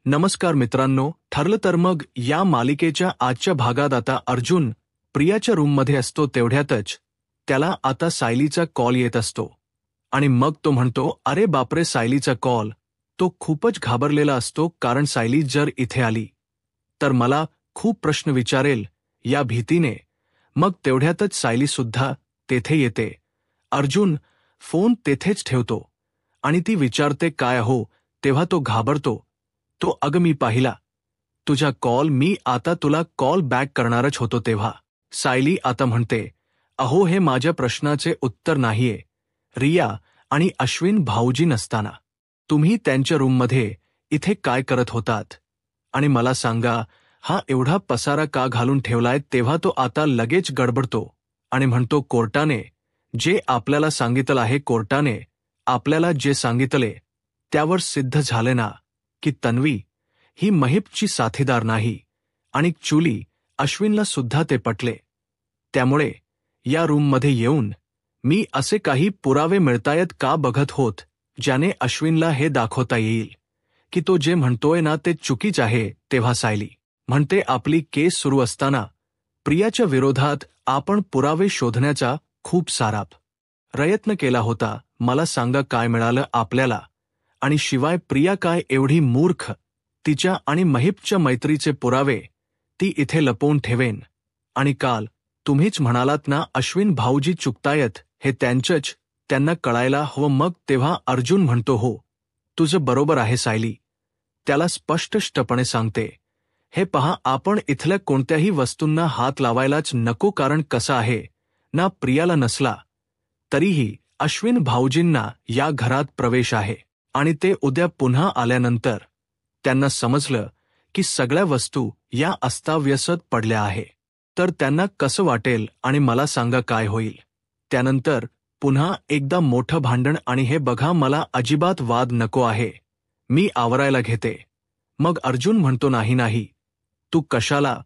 नमस्कार मित्रांनो, ठरलं तर मग या मालिकेच्या आजच्या भागात आता अर्जुन प्रियाच्या रूममध्ये असतो तेवढ्यातच त्याला आता सायलीचा कॉल येत असतो आणि मग तो म्हणतो, अरे बापरे, सायलीचा कॉल. तो खूपच घाबरलेला असतो कारण सायली जर इथे आली तर मला खूप प्रश्न विचारेल या भीतीने. मग तेवढ्यातच सायली सुद्धा तेथे येते. अर्जुन फोन तेथेच ठेवतो आणि ती विचारते, काय हो? तेव्हा तो घाबरतो. तो, अगं मी पाहिला तुझा कॉल, मी आता तुला कॉल बॅक करणारच होतो. तेव्हा सायली आता म्हणते, अहो हे माझ्या प्रश्नाचे उत्तर नाहीये. रिया आणि अश्विन भाऊजी नसताना तुम्ही त्यांच्या रूममध्ये इथे काय करत होतात? आणि मला सांगा, हा एवढा पसारा का घालून ठेवलाय? तेव्हा तो आता लगेच गडबडतो आणि म्हणतो, कोर्टाने जे आपल्याला सांगितलं आहे, कोर्टाने आपल्याला जे सांगितले त्यावर सिद्ध झाले ना की तन्वी ही महिपची साथीदार नाही. आणि चुली अश्विनला सुद्धा ते पटले. त्यामुळे या रूममध्ये येऊन मी असे काही पुरावे मिळतायत का बघत होत ज्याने अश्विनला हे दाखवता येईल की तो जे म्हणतोय ना ते चुकीच आहे. तेव्हा सायली म्हणते, आपली केस सुरू असताना प्रियाच्या विरोधात आपण पुरावे शोधण्याचा खूप सारा प्रयत्न केला होता. मला सांगा, काय मिळालं आपल्याला? आणि शिवाय प्रिया काय एवढी मूर्ख? तिच्या आणि महिपच्या मैत्रीचे पुरावे ती इथे लपवून ठेवेन. आणि काल तुम्हीच म्हणालात ना, अश्विन भाऊजी चुकतायत, हे त्यांना कळायला हवं. मग तेव्हा अर्जुन म्हणतो, हो तुझं बरोबर आहे सायली. त्याला स्पष्टपणे सांगते, हे पहा, आपण इथल्या कोणत्याही वस्तूंना हात लावायलाच नको, कारण कसं आहे ना, प्रियाला नसला तरीही अश्विन भाऊजींना या घरात प्रवेश आहे. आणि ते उद्या पुन्हा आल्यानंतर त्यांना समजलं की सगळ्या वस्तू या अस्ताव्यस्त पडल्या आहे तर त्यांना कसं वाटेल? आणि मला सांगा काय होईल? त्यानंतर पुन्हा एकदा मोठं भांडण. आणि हे बघा, मला अजिबात वाद नको आहे, मी आवरायला घेते. मग अर्जुन म्हणतो, नाही नाही, तू कशाला?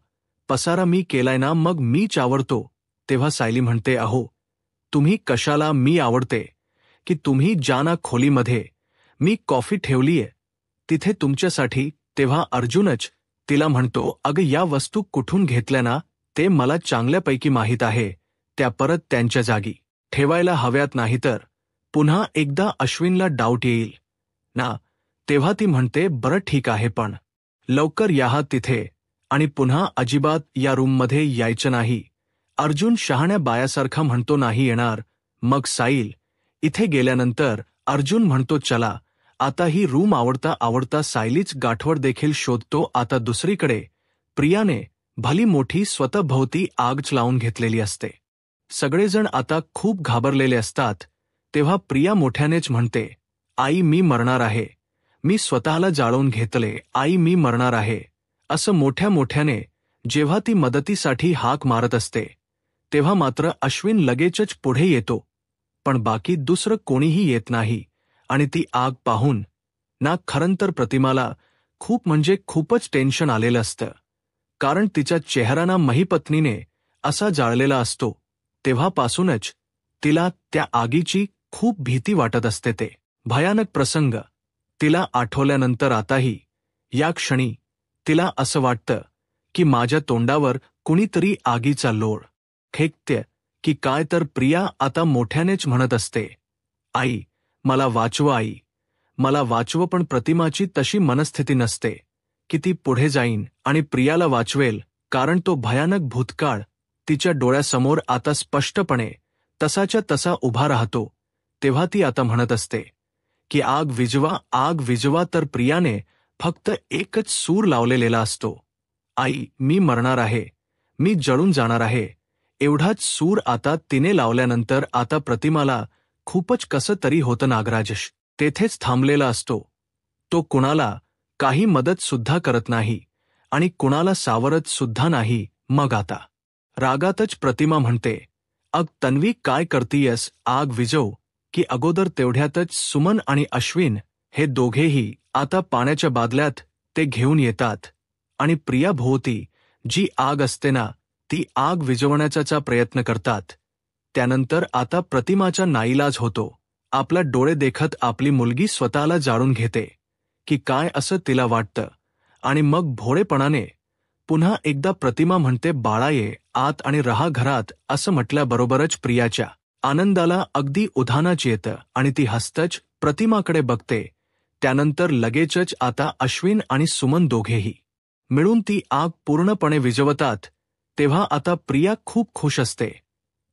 पसारा मी केलाय ना, मग मीच आवरतो. तेव्हा सायली म्हणते, अहो तुम्ही कशाला? मी आवडते की तुम्ही ज्या ना खोलीमध्ये मी कॉफी ठेवलीये तिथे तुमच्यासाठी. तेव्हा अर्जुनच तिला म्हणतो, अगं या वस्तू कुठून घेतल्या ना ते मला चांगल्यापैकी माहीत आहे, त्या परत त्यांच्या जागी ठेवायला हव्यात, नाहीतर पुन्हा एकदा अश्विनला डाऊट येईल ना. तेव्हा ती म्हणते, बरं ठीक आहे, पण लवकर या तिथे आणि पुन्हा अजिबात या रूममध्ये यायचं नाही. अर्जुन शहाण्या बायासारखा म्हणतो, नाही येणार. मग साईल इथे गेल्यानंतर अर्जुन म्हणतो, चला आता ही रूम आवडता आवडता सायलीच गाठवड देखील शोधतो. आता दुसरीकडे प्रियाने भली मोठी स्वतःभोवती आग लावून घेतलेली असते. सगळेजण आता खूप घाबरलेले असतात. तेव्हा प्रिया मोठ्यानेच म्हणते, आई मी मरणार आहे, मी स्वतःला जाळून घेतले, आई मी मरणार आहे. असं मोठ्या मोठ्याने जेव्हा ती मदतीसाठी हाक मारत असते तेव्हा मात्र अश्विन लगेचच पुढे येतो, पण बाकी दुसरं कोणीही येत नाही. आणि ती आग पाहून ना खरंतर प्रतिमाला खूप म्हणजे खूपच टेन्शन आलेलं असतं, कारण तिच्या चेहराना महिपत्नीने असा जाळलेला असतो. तेव्हापासूनच तिला त्या आगीची खूप भीती वाटत असते. ते भयानक प्रसंग तिला आठवल्यानंतर आताही या क्षणी तिला असं वाटतं की माझ्या तोंडावर कुणीतरी आगीचा लोळ फेकते की काय. तर प्रिया आता मोठ्यानेच म्हणत असते, आई मला वाचव, आई मला वाचव. पण प्रतिमाची तशी मनस्थिती नसते की ती पुढे जाईन आणि प्रियाला वाचवेल, कारण तो भयानक भूतकाळ तिच्या डोळ्यासमोर आता स्पष्टपणे तसाच्या तसा उभा राहतो. तेव्हा ती आता म्हणत असते की आग विझवा, आग विझवा. तर प्रियाने फक्त एकच सूर लावलेला असतो, आई मी मरणार आहे, मी जळून जाणार आहे. एवढाच सूर आता तिने लावल्यानंतर आता प्रतिमाला खूपच कसं तरी होतं. नागराजश तेथेच थांबलेला असतो. तो कुणाला काही मदत सुद्धा करत नाही आणि कुणाला सावरत सुद्धा नाही. मग आता रागातच प्रतिमा म्हणते, अग तन्वी काय करतीयस? आग विझव की अगोदर. तेवढ्यातच सुमन आणि अश्विन हे दोघेही आता पाण्याच्या बादल्यात ते घेऊन येतात आणि प्रिया भोवती जी आग असते ना ती आग विझवण्याचा प्रयत्न करतात. त्यानंतर आता प्रतिमाचा नाईलाज होतो. आपला डोळे देखत आपली मुलगी स्वतःला जाळून घेते की काय असं तिला वाटतं. आणि मग भोळेपणाने पुन्हा एकदा प्रतिमा म्हणते, बाळा ये आत आणि रहा घरात, असं म्हटल्याबरोबरच प्रियाच्या आनंदाला अगदी उधाणाच येतं आणि ती हसतच प्रतिमाकडे बघते. त्यानंतर लगेचच आता अश्विन आणि सुमन दोघेही मिळून ती आग पूर्णपणे विझवतात. तेव्हा आता प्रिया खूप खुश असते.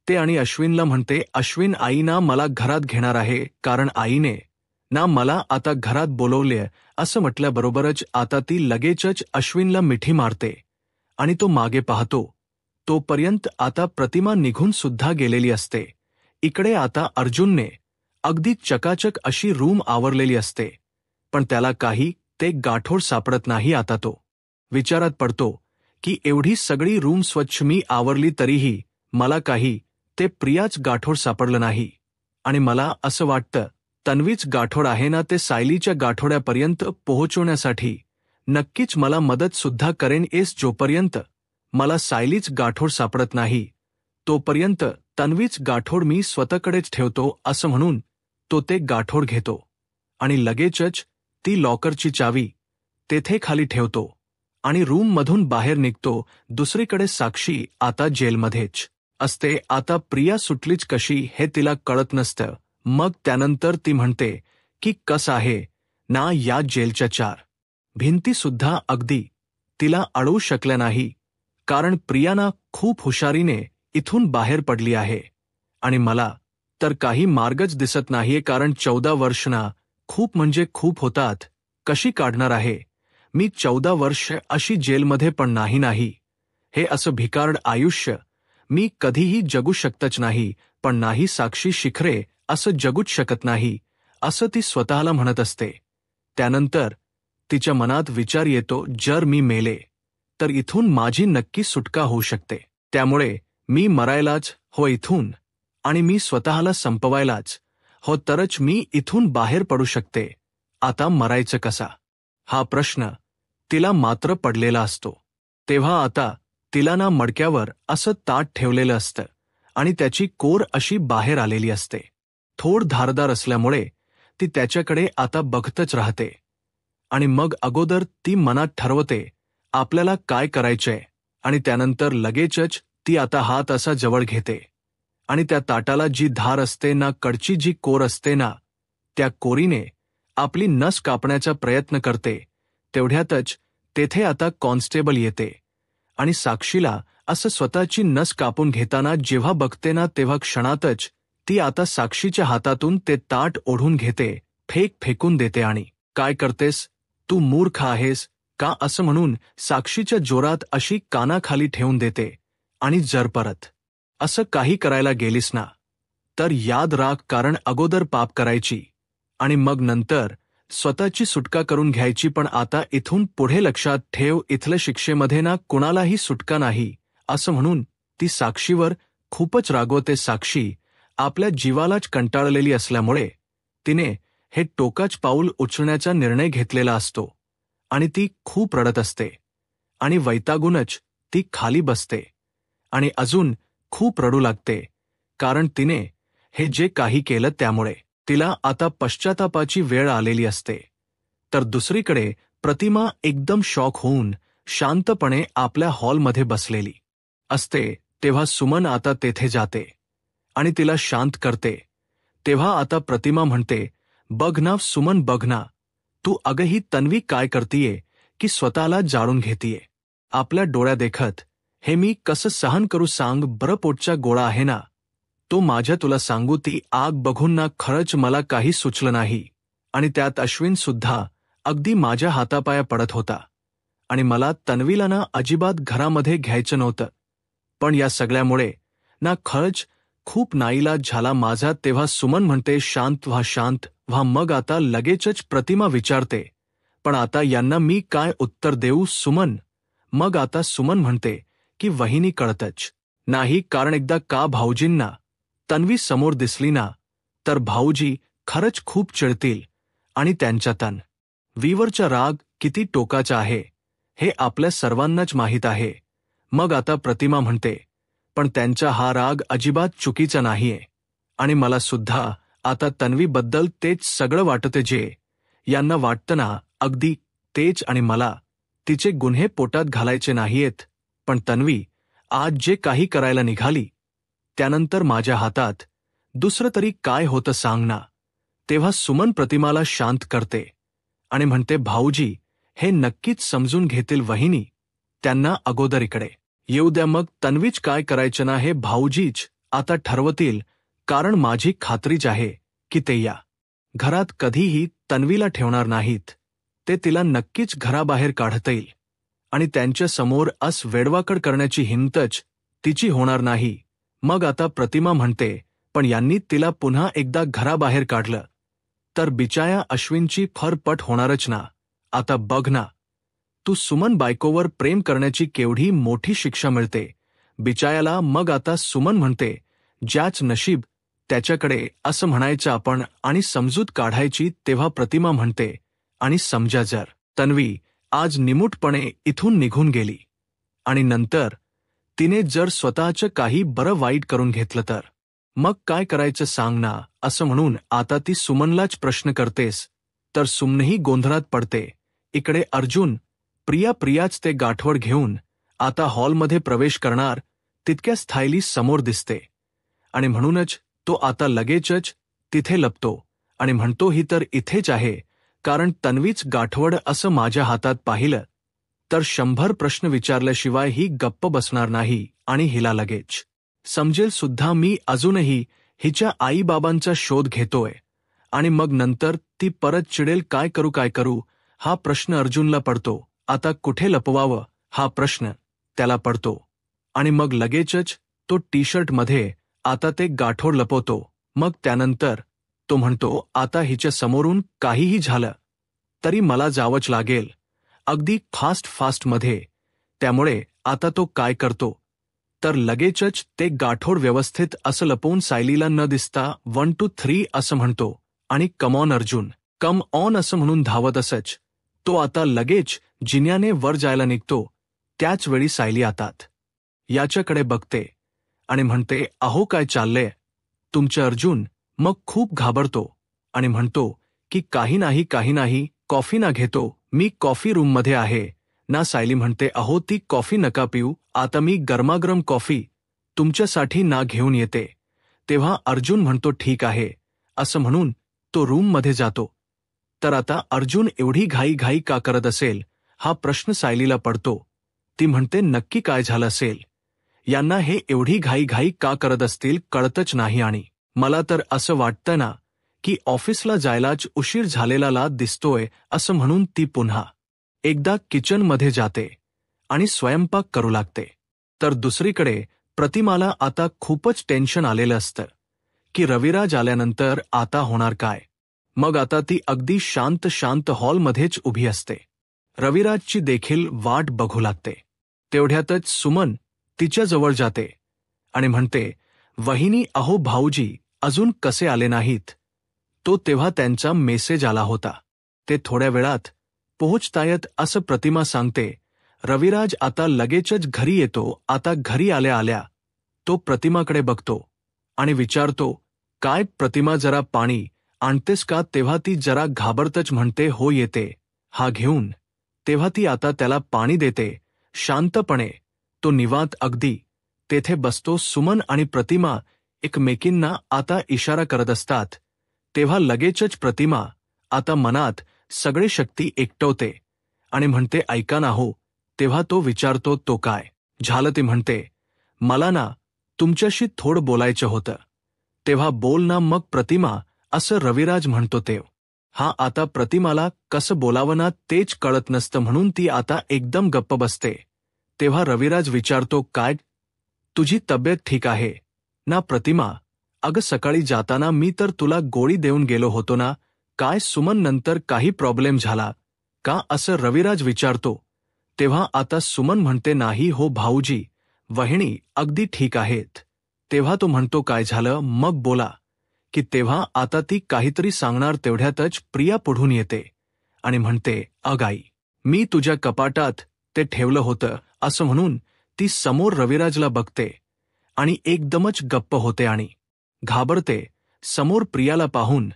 ते आणि अश्विनला म्हणते, अश्विन आई ना मला घरात घेणार आहे, कारण आईने ना मला आता घरात बोलवले, असं म्हटल्याबरोबरच आता ती लगेचच अश्विनला मिठी मारते आणि तो मागे पाहतो. तोपर्यंत आता प्रतिमा निघून सुद्धा गेलेली असते. इकडे आता अर्जुनने अगदी चकाचक अशी रूम आवरलेली असते, पण त्याला काही ते गाठोड सापडत नाही. आता तो विचारात पडतो की एवढी सगळी रूम स्वच्छ मी आवरली तरीही मला काही ते प्रियाच गाठोड सापडलं नाही. आणि मला असं वाटतं तन्वीच गाठोड आहे ना, ते सायलीच्या गाठोड्यापर्यंत पोहोचवण्यासाठी नक्कीच मला मदत सुद्धा करेन. जोपर्यंत मला सायलीच गाठोड सापडत नाही तोपर्यंत तन्वीच गाठोड मी स्वतःकडेच ठेवतो, असं म्हणून तो ते गाठोड घेतो आणि लगेचच ती लॉकरची चावी तेथे खाली ठेवतो आणि रूममधून बाहेर निघतो. दुसरीकडे साक्षी आता जेलमध्येच असते. आता प्रिया सुटलीच कशी हे तिला कळत नसतं. मग त्यानंतर ती म्हणते की कसं आहे ना, या जेलच्या चार भिंती सुद्धा अगदी तिला अडवू शकल्या नाही, कारण प्रियाना खूप हुशारीने इथून बाहेर पडली आहे. आणि मला तर काही मार्गच दिसत नाहीये, कारण 14 वर्षना खूप म्हणजे खूप होतात. कशी काढणार आहे मी 14 वर्ष अशी जेलमध्ये? पण नाही, हे असं भिकारड आयुष्य मी कधीही जगू शकतच नाही. पण नाही, साक्षी शिखरे असं जगूच शकत नाही, असं ती स्वतःला म्हणत असते. त्यानंतर तिच्या मनात विचार येतो, जर मी मेले तर इथून माझी नक्की सुटका होऊ शकते. त्यामुळे मी मरायलाच हो इथून, आणि मी स्वतःला संपवायलाच हो, तरच मी इथून बाहेर पडू शकते. आता मरायचं कसा हा प्रश्न तिला मात्र पडलेला असतो. तेव्हा आता तिला ना मडक्यावर असं ताट ठेवलेलं असतं आणि त्याची कोर अशी बाहेर आलेली असते. थोड धारदार असल्यामुळे ती त्याच्याकडे आता बघतच राहते. आणि मग अगोदर ती मनात ठरवते आपल्याला काय करायचंय, आणि त्यानंतर लगेचच ती आता हात असा जवळ घेते आणि त्या ताटाला जी धार असते ना, कडची जी कोर असते ना, त्या कोरीने आपली नस कापण्याचा प्रयत्न करते. तेवढ्यातच तेथे आता कॉन्स्टेबल येते आणि साक्षीला असं स्वतःची नस कापून घेताना जेव्हा बघते ना, तेव्हा क्षणातच ती आता साक्षीच्या हातातून ते ताट ओढून घेते, फेकून देते आणि काय करतेस तू, मूर्ख आहेस का, असं म्हणून साक्षीच्या जोरात अशी कानाखाली ठेवून देते. आणि जर परत असं काही करायला गेलीस ना तर याद राख, कारण अगोदर पाप करायची आणि मग नंतर स्वतःची सुटका करून घ्यायची. पण आता इथून पुढे लक्षात ठेव, इथल्या शिक्षेमध्ये ना कुणालाही सुटका नाही, असं म्हणून ती साक्षीवर खूपच रागवते. साक्षी आपल्या जीवालाच कंटाळलेली असल्यामुळे तिने हे टोकाच पाऊल उचलण्याचा निर्णय घेतलेला असतो आणि ती खूप रडत असते आणि वैतागूनच ती खाली बसते आणि अजून खूप रडू लागते, कारण तिने हे जे काही केलं त्यामुळे तिला आता पश्चातापाची वेळ आलेली असते. तर दुसरीकडे प्रतिमा एकदम शॉक होऊन शांतपणे आपल्या हॉलमध्ये बसलेली असते. तेव्हा सुमन आता तेथे जाते आणि तिला शांत करते. तेव्हा आता प्रतिमा म्हणते, बघ ना सुमन, बघ ना तू, अगं ही तन्वी काय करतीये की स्वतःला जाळून घेतीये. आपल्या डोळ्या देखत हे मी कसं सहन करू सांग बरं, पोटचा गोळा आहे ना तो माझ्या, तुला सांगू ती आग बघून ना खरंच मला काही सुचलं नाही. आणि त्यात अश्विन सुद्धा अगदी माझ्या हातापाया पडत होता आणि मला तन्वीला ना अजिबात घरामध्ये घ्यायचं नव्हतं. पण या सगळ्यामुळे ना खरंच खूप नाईलाज झाला माझा. तेव्हा सुमन म्हणते, शांत व्हा, शांत व्हा. मग आता लगेचच प्रतिमा विचारते, पण आता यांना मी काय उत्तर देऊ सुमन? मग आता सुमन म्हणते की वहिनी कळतच नाही, कारण एकदा का भाऊजींना तन्वी समोर दिसली ना तर भाऊजी खरंच खूप चिडतील आणि त्यांच्या तन्वीवरचा राग किती टोकाचा आहे हे आपल्या सर्वांनाच माहीत आहे. मग आता प्रतिमा म्हणते, पण त्यांचा हा राग अजिबात चुकीचा नाहीये आणि मला सुद्धा आता तन्वीबद्दल तेच सगळं वाटते जे यांना वाटतं ना, अगदी तेच. आणि मला तिचे गुन्हे पोटात घालायचे नाहीयेत, पण तन्वी आज जे काही करायला निघाली त्यानंतर माझ्या हातात दुसरं तरी काय होतं सांग ना. तेव्हा सुमन प्रतिमाला शांत करते आणि म्हणते, भाऊजी हे नक्कीच समजून घेतील वहिनी, त्यांना अगोदर इकडे येऊ द्या, मग तन्वीच काय करायचं ना हे भाऊजीच आता ठरवतील, कारण माझी खात्रीच आहे की ते या घरात कधीही तन्वीला ठेवणार नाहीत. ते तिला नक्कीच घराबाहेर काढतील आणि त्यांच्या समोर वेडवाकड करण्याची हिंमतच तिची होणार नाही. मग आता प्रतिमा म्हणते, पण यांनी तिला पुन्हा एकदा घराबाहेर काढलं तर बिचाया अश्विनची फरपट होणारच ना. आता बघ ना, तू सुमन बायकोवर प्रेम करण्याची केवढी मोठी शिक्षा मिळते बिचायाला. मग आता सुमन म्हणते, ज्याच नशीब त्याच्याकडे असं म्हणायचं आपण आणि समजूत काढायची. तेव्हा प्रतिमा म्हणते, आणि समजा जर तन्वी आज निमूटपणे इथून निघून गेली आणि नंतर तिने जर स्वतःचं काही बरं वाईट करून घेतलं तर मग काय करायचं सांग ना. असं म्हणून आता ती सुमनलाच प्रश्न करतेस तर सुमनही गोंधळात पडते. इकडे अर्जुन प्रियाच ते गाठवड घेऊन आता हॉलमध्ये प्रवेश करणार तितक्याच थायली समोर दिसते आणि म्हणूनच तो आता लगेचच तिथे लपतो आणि म्हणतो, ही तर इथेच आहे, कारण तन्वीच गाठवड असं माझ्या हातात पाहिलं तर 100 प्रश्न विचारल्याशिवाय ही गप्प बसणार नाही आणि हिला लगेच समजेल सुद्धा मी अजूनही हिच्या आईबाबांचा शोध घेतोय आणि मग नंतर ती परत चिडेल. काय करू हा प्रश्न अर्जुनला पडतो. आता कुठे लपवावं हा प्रश्न त्याला पडतो आणि मग लगेचच तो टी-शर्टमध्ये आता ते गाठोड लपवतो. मग त्यानंतर तो म्हणतो, आता हिच्या समोरून काहीही झालं तरी मला जावंच लागेल, अगदी फास्टमध्ये. त्यामुळे आता तो काय करतो तर लगेचच ते गाठोड व्यवस्थित असं लपवून सायलीला न दिसता 1 2 3 असं म्हणतो आणि come on Arjun, come on असं म्हणून धावत असच तो आता लगेच जिन्याने वर जायला निघतो. त्याच वेळी सायली आतात याच्याकडे बघते आणि म्हणते, अहो काय चाललंय तुमचं अर्जुन. मग खूप घाबरतो आणि म्हणतो की काही नाही, कॉफी ना घेतो, मी कॉफी रूममध्ये आहे ना. सायली म्हणते, अहो ती कॉफी नका पिऊ, आता मी गरमागरम कॉफी तुमच्यासाठी ना घेऊन येते. तेव्हा अर्जुन म्हणतो, ठीक आहे असं म्हणून तो रूममध्ये जातो. तर आता अर्जुन एवढी घाई का करत असेल हा प्रश्न सायलीला पडतो. ती म्हणते, नक्की काय झालं असेल, यांना हे एवढी घाई का करत असतील कळतच नाही. आणि मला तर असं वाटतं ना की ऑफिसला जायलाच उशीर झालेला दिसतोय. असं म्हणून ती पुन्हा एकदा किचनमध्ये जाते आणि स्वयंपाक करू लागते. तर दुसरीकडे प्रतिमाला आता खूपच टेन्शन आलेलं असतं की रविराज आल्यानंतर आता होणार काय. मग आता ती अगदी शांत हॉलमध्येच उभी असते. रविराजची देखील वाट बघू लागते. तेवढ्यातच सुमन तिच्याजवळ जाते आणि म्हणते, वहिनी अहो भाऊजी अजून कसे आले नाहीत. तो तेव्हा त्यांचा मेसेज आला होता, ते थोड्या वेळात पोहोचतायत असं प्रतिमा सांगते. रविराज आता लगेचच घरी येतो. आता घरी आल्या तो प्रतिमाकडे बघतो आणि विचारतो, काय प्रतिमा जरा पाणी आणतेस का. तेव्हा ती जरा घाबरतच म्हणते, हो येते, हा घेऊन. तेव्हा ती आता त्याला पाणी देते शांतपणे. तो निवांत अगदी तेथे बसतो. सुमन आणि प्रतिमा एकमेकींना आता इशारा करत असतात. तेव्हा लगेचच प्रतिमा आता मनात सगळे शक्ती एकटवते आणि म्हणते, ऐका ना हो. तेव्हा तो विचारतो, तो काय झालं. ती म्हणते, मला ना तुमच्याशी थोडं बोलायचं होतं. तेव्हा बोल ना. मग प्रतिमा असं रविराज म्हणतो. हा आता प्रतिमाला कसं बोलावं ना तेच कळत नसतं म्हणून ती आता एकदम गप्प बसते. तेव्हा रविराज विचारतो, काय तुझी तब्येत ठीक आहे ना प्रतिमा. अगं सकाळी जाताना मी तर तुला गोळी देऊन गेलो होतो ना. काय सुमन नंतर काही प्रॉब्लेम झाला का असं रविराज विचारतो. तेव्हा आता सुमन म्हणते, नाही हो भाऊजी, वहिनी अगदी ठीक आहेत. तेव्हा तो म्हणतो, काय झालं मग बोला की. तेव्हा आता ती काहीतरी सांगणार तेवढ्यातच प्रिया पुढून येते आणि म्हणते, अगाई मी तुझ्या कपाटात ते ठेवलं होतं. असं म्हणून ती समोर रविराजला बघते आणि एकदमच गप्प होते आणि घाबरते. समोर प्रियाला पाहून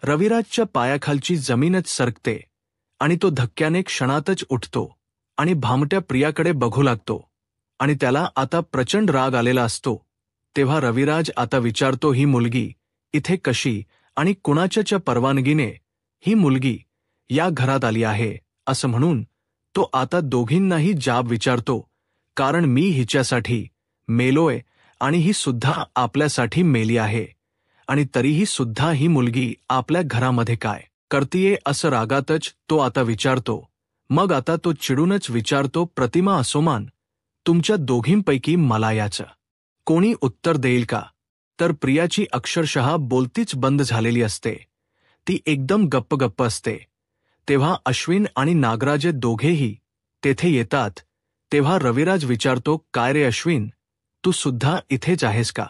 रविराजच्या पायाखालची जमीनच सरकते आणि तो धक्क्याने क्षणातच उठतो आणि भामट्या प्रियाकडे बघू लागतो आणि त्याला आता प्रचंड राग आलेला असतो. तेव्हा रविराज आता विचारतो, ही मुलगी इथे कशी आणि कुणाच्या परवानगीने ही मुलगी या घरात आली आहे, असं म्हणून तो आता दोघींनाही जाब विचारतो, कारण मी हिच्यासाठी मेलोय आणि ही सुद्धा आपल्यासाठी मेली आहे, आणि तरीही सुद्धा ही मुलगी आपल्या घरामध्ये काय करतीये असं रागातच तो आता विचारतो. मग आता तो चिडूनच विचारतो, प्रतिमा असोमान, तुमच्या दोघींपैकी मला याचं कोणी उत्तर देईल का? तर प्रियाची अक्षरशः बोलतीच बंद झालेली असते. ती एकदम गप्प असते. तेव्हा अश्विन आणि नागराजे दोघेही तेथे येतात. तेव्हा रविराज विचारतो, काय रे अश्विन, तू सुद्धा इथेच आहेस का?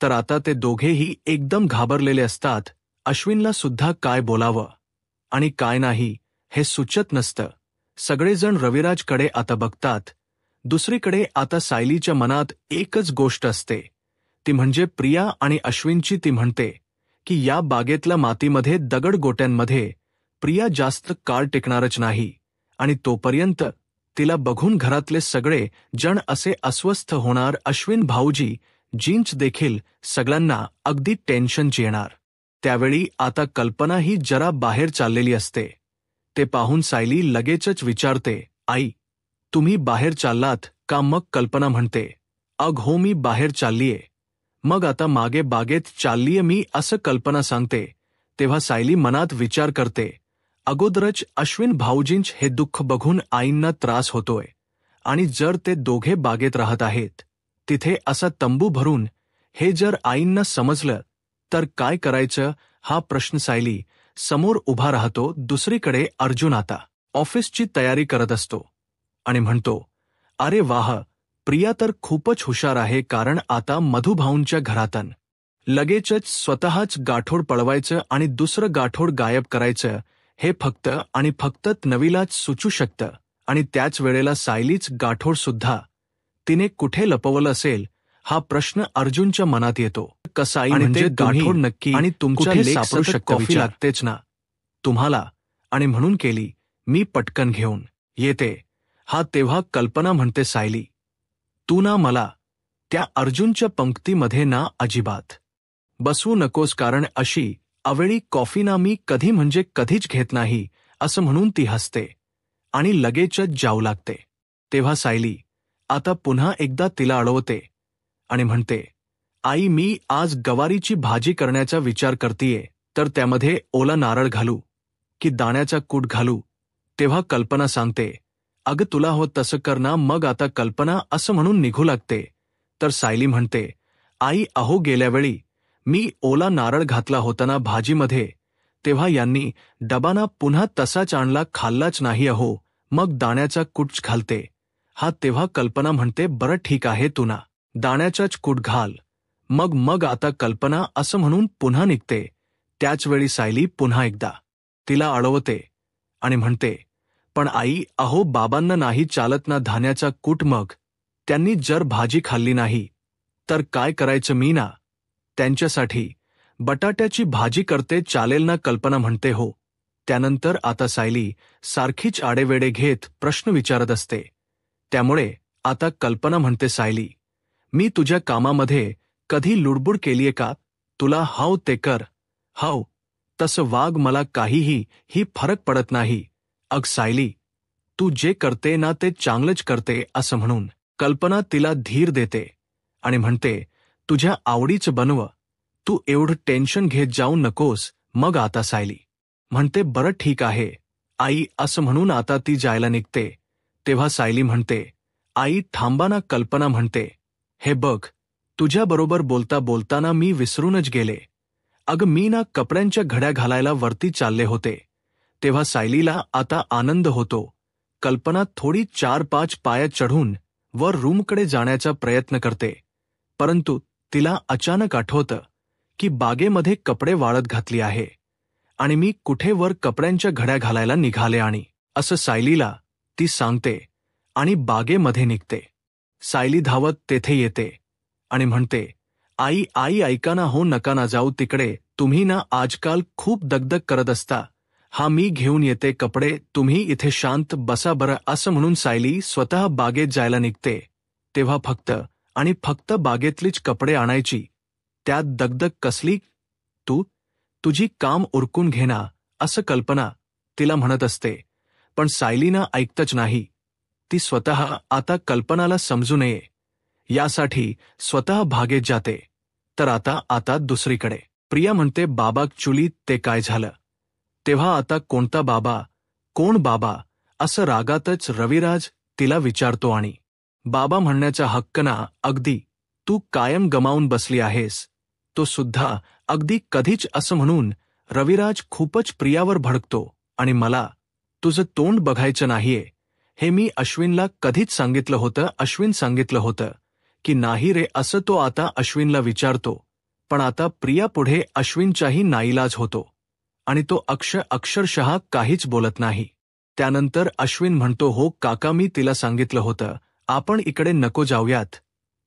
तर आता ते दोघेही एकदम घाबरलेले असतात. अश्विनला सुद्धा काय बोलावं आणि काय नाही हे सुचत नसतं. सगळेजण रविराजकडे आता बघतात. दुसरीकडे आता सायलीच्या मनात एकच गोष्ट असते, ती म्हणजे प्रिया आणि अश्विनची. ती म्हणते की या बागेतल्या मातीमध्ये दगडगोट्यांमध्ये प्रिया जास्त काळ टिकणारच नाही, आणि तोपर्यंत तिला बघून घरातले सगळे जण असे अस्वस्थ होणार. अश्विन भाऊजी जींच देखील सगळ्यांना अगदी टेन्शनच येणार. त्यावेळी आता कल्पनाही जरा बाहेर चाललेली असते. ते पाहून सायली लगेचच विचारते, आई, तुम्ही बाहेर चाललात का? मग कल्पना म्हणते, अग हो, मी बाहेर चाललीये. मग आता मागे बागेत चाललीये मी, असं कल्पना सांगते. तेव्हा सायली मनात विचार करते, अगोदरच अश्विन भाऊजींच हे दुःख बघून आईंना त्रास होतोय, आणि जर ते दोघे बागेत राहत आहेत तिथे असा तंबू भरून हे जर आईंना समजलं तर काय करायचं, हा प्रश्न सायली समोर उभा राहतो. दुसरीकडे अर्जुन आता ऑफिसची तयारी करत असतो आणि म्हणतो, अरे वाह, प्रिया तर खूपच हुशार आहे, कारण आता मधुभाऊंच्या घरातून लगेचच स्वतःच गाठोड पळवायचं आणि दुसरं गाठोड गायब करायचं हे फक्त आणि फक्त नवीलाच सुचू शकतं. आणि त्याच वेळेला सायलीच गाठोड सुद्धा तिने कुठे लपवलं असेल हा प्रश्न अर्जुनच्या मनात येतो. कसाई म्हणजे गाठोड नक्की आणि तुमच्या लेक सापडू शकतं. कॉफी लागतेच ना तुम्हाला, आणि म्हणून केली मी पटकन घेऊन येते. हा तेव्हा कल्पना म्हणते, सायली, तू ना मला त्या अर्जुनच्या पंक्तीमध्ये ना अजिबात बसवू नकोस, कारण अशी अवेळी कॉफी ना मी कधी म्हणजे कधीच घेत नाही, असं म्हणून ती हसते आणि लगेचच जाऊ लागते. तेव्हा सायली आता पुन्हा एकदा तिला अडवते आणि म्हणते, आई, मी आज गवारीची भाजी करण्याचा विचार करतीये, तर त्यामध्ये ओला नारळ घालू की दाण्याचा कूट घालू? तेव्हा कल्पना सांगते, अगं तुला हो तसं कर ना. मग आता कल्पना असं म्हणून निघू लागते. तर सायली म्हणते, आई अहो, गेल्यावेळी मी ओला नारळ घातला होता ना भाजीमध्ये, तेव्हा यांनी डबाना पुन्हा तसाच आणला, खाल्लाच नाही अहो, मग दाण्याचा कूट घालते. हा तेव्हा कल्पना म्हणते, बरं ठीक आहे, तू ना दाण्याचाच कूट घाल. मग आता कल्पना असं म्हणून पुन्हा निघते. त्याचवेळी सायली पुन्हा एकदा तिला अडवते आणि म्हणते, पण आई अहो, बाबांना नाही चालत ना धान्याचा कूट, मग त्यांनी जर भाजी खाल्ली नाही तर काय करायचं? मी ना त्यांच्यासाठी बटाट्याची भाजी करते, चालेल ना? कल्पना म्हणते, हो. त्यानंतर आता सायली सारखीच आडेवेडे घेत प्रश्न विचारत असते. त्यामुळे आता कल्पना म्हणते, सायली, मी तुझ्या कामामध्ये कधी लुडबुड केलीये का? तुला हाव ते कर, हाव तसं वाग, मला काहीही ही फरक पडत नाही. अग सायली, तू जे करते ना ते चांगलंच करते, असं म्हणून कल्पना तिला धीर देते आणि म्हणते, तुझ्या आवडीचं बनव, तू एवढं टेन्शन घेत जाऊ नकोस. मग आता सायली म्हणते, बरं ठीक आहे आई, असं म्हणून आता ती जायला निघते. तेव्हा सायली म्हणते, आई थांबा ना. कल्पना म्हणते, हे बघ, तुझ्याबरोबर बोलता बोलताना मी विसरूनच गेले. अगं मी ना कपड्यांच्या घड्या घालायला वरती चालले होते. तेव्हा सायलीला आता आनंद होतो. कल्पना थोडी 4-5 पाया चढून वर रूमकडे जाण्याचा प्रयत्न करते, परंतु तिला अचानक आठवतं की बागेमध्ये कपडे वाळत घातली आहे आणि मी कुठे वर कपड्यांच्या घड्या घालायला निघाले, आणि असं सायलीला ती सांगते आणि बागेमध्ये निघते. सायली धावत तेथे येते आणि म्हणते, आई आई ऐका ना, हो नका ना जाऊ तिकडे, तुम्ही ना आजकाल खूप दगदग करत असता हा मी घेऊन येते कपडे, तुम्ही इथे शांत बसा बरं असं म्हणून सायली स्वतः बागेत जायला निघते. तेव्हा फक्त आणि फक्त बागेतलीच कपडे आणायची. त्यात दगदग कसली? तुझी काम उरकून घे ना, असं कल्पना तिला म्हणत असते. पण सायलीना ऐकतच नाही. ती स्वतः आता कल्पनाला समजू नये यासाठी स्वतः बागेत जाते. तर आता दुसरीकडे प्रिया म्हणते, बाबा ॲक्च्युली ते काय झालं? तेव्हा आता कोणता बाबा? कोण बाबा? असं रागातच रविराज तिला विचारतो. आणि बाबा म्हणण्याचा हक्क ना, अगदी तू कायम गमावून बसली आहेस, तो सुद्धा अगदी कधीच, असं म्हणून रविराज खूपच प्रियावर भडकतो. आणि मला तुझं तोंड बघायचं नाहीये, हे मी अश्विनला कधीच सांगितलं होतं. अश्विन सांगितलं होतं की नाही रे, असं तो आता अश्विनला विचारतो. पण आता प्रिया पुढे अश्विनचाही नाईलाज होतो आणि तो अक्षरशः काहीच बोलत नाही. त्यानंतर अश्विन म्हणतो, हो काका, मी तिला सांगितलं होतं आपण इकडे नको जाऊयात,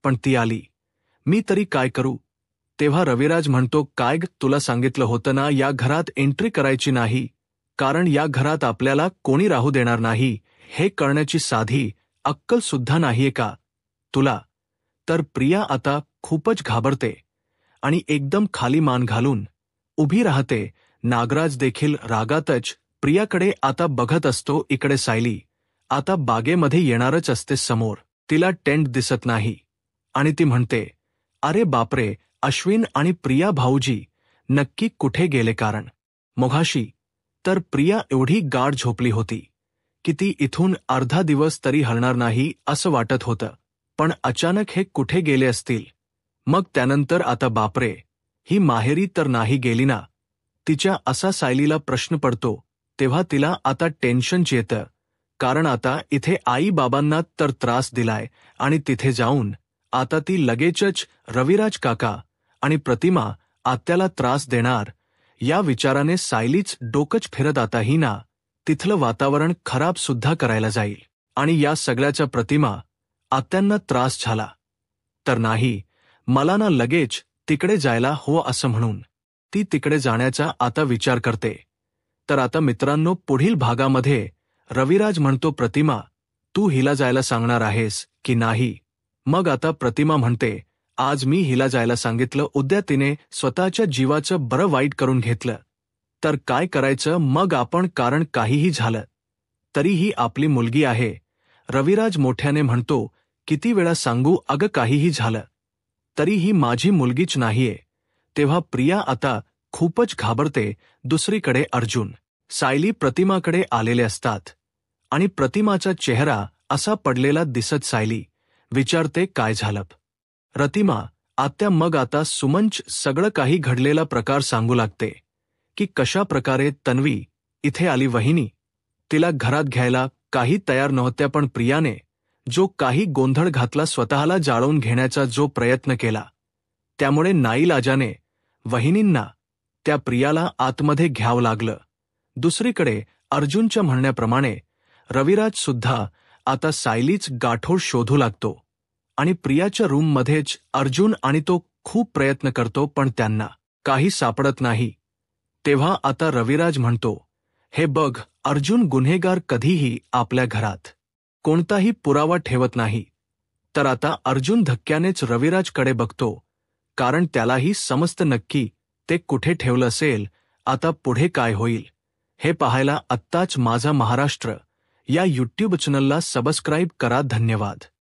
पण ती आली, मी तरी काय करू? तेव्हा रविराज म्हणतो, काय ग, तुला सांगितलं होतं ना या घरात एंट्री करायची नाही, कारण या घरात आपल्याला कोणी राहू देणार नाही, हे कळण्याची साधी अक्कल सुद्धा नाहीये का तुला? तर प्रिया आता खूपच घाबरते आणि एकदम खाली मान घालून उभी राहते. नागराज देखील रागातच प्रियाकडे आता बघत असतो. इकडे सायली आता बागेमध्ये येणारच असते समोर. तिला टेंट दिसत नाही आणि ती म्हणते, अरे बापरे, अश्विन आणि प्रिया भाऊजी नक्की कुठे गेले? कारण मघाशी तर प्रिया एवढी गाढ झोपली होती की ती इथून अर्धा दिवस तरी हलणार नाही असं वाटत होतं. पण अचानक हे कुठे गेले असतील? मग त्यानंतर आता बापरे, ही माहेरी तर नाही गेली ना? तिच्या असा सायलीला प्रश्न पडतो. तेव्हा तिला आता टेन्शनच येतं, कारण आता इथे आई बाबांना तर त्रास दिलाय आणि तिथे जाऊन आता ती लगेचच रविराज काका आणि प्रतिमा आत्याला त्रास देणार, या विचाराने सायलीच डोकंच फिरत आताही ना तिथलं वातावरण खराब सुद्धा करायला जाईल. आणि या सगळ्याचा प्रतिमा आत्यांना त्रास झाला तर नाही, मला ना लगेच तिकडे जायला हवं असं म्हणून ती तिकडे जाण्याचा आता विचार करते. तर आता मित्रांनो, पुढील भागामध्ये रविराज म्हणतो, प्रतिमा तू हिला जायला सांगणार आहेस की नाही? मग आता प्रतिमा म्हणते, आज मी हिला जायला सांगितलं, उद्या तिने स्वतःच्या जीवाचं बरं वाईट करून घेतलं तर काय करायचं मग आपण? कारण काहीही झालं तरीही आपली मुलगी आहे. रविराज मोठ्याने म्हणतो, किती वेळा सांगू, अगं काहीही झालं तरी ही माझी मुलगीच नाहीये. तेव्हा प्रिया आता खूपच घाबरते. दुसरीकडे अर्जुन, सायली प्रतिमाकडे आलेले असतात आणि प्रतिमाचा चेहरा असा पडलेला दिसत सायली विचारते, काय झालं? प्रतिमा आत्या? मग आता सुमंच सगळं काही घडलेला प्रकार सांगू लागते की कशा प्रकारे तन्वी इथे आली. वहिनी तिला घरात घ्यायला काही तयार नव्हत्या, पण प्रियाने जो काही गोंधळ घातला, स्वतःला जाळून घेण्याचा जो प्रयत्न केला, त्यामुळे नाईलाजाने वहिनींना त्या प्रियाला आतमध्ये घ्यावं लागलं. दुसरीकडे अर्जुनच्या म्हणण्याप्रमाणे रविराज सुद्धा आता सायलीच गाठोड शोधू लागतो आणि प्रियाच्या रूममध्येच अर्जुन आणि तो खूप प्रयत्न करतो, पण त्यांना काही सापडत नाही. तेव्हा आता रविराज म्हणतो, हे बघ अर्जुन, गुन्हेगार कधीही आपल्या घरात कोणताही पुरावा ठेवत नाही. तर आता अर्जुन धक्क्यानेच रविराजकडे बघतो, कारण त्यालाही समजतं नक्की ते कुठे ठेवलं असेल. आता पुढे काय होईल हे पाहायला आत्ताच माझा महाराष्ट्र या यूट्यूब चॅनलला सबस्क्राईब करा. धन्यवाद.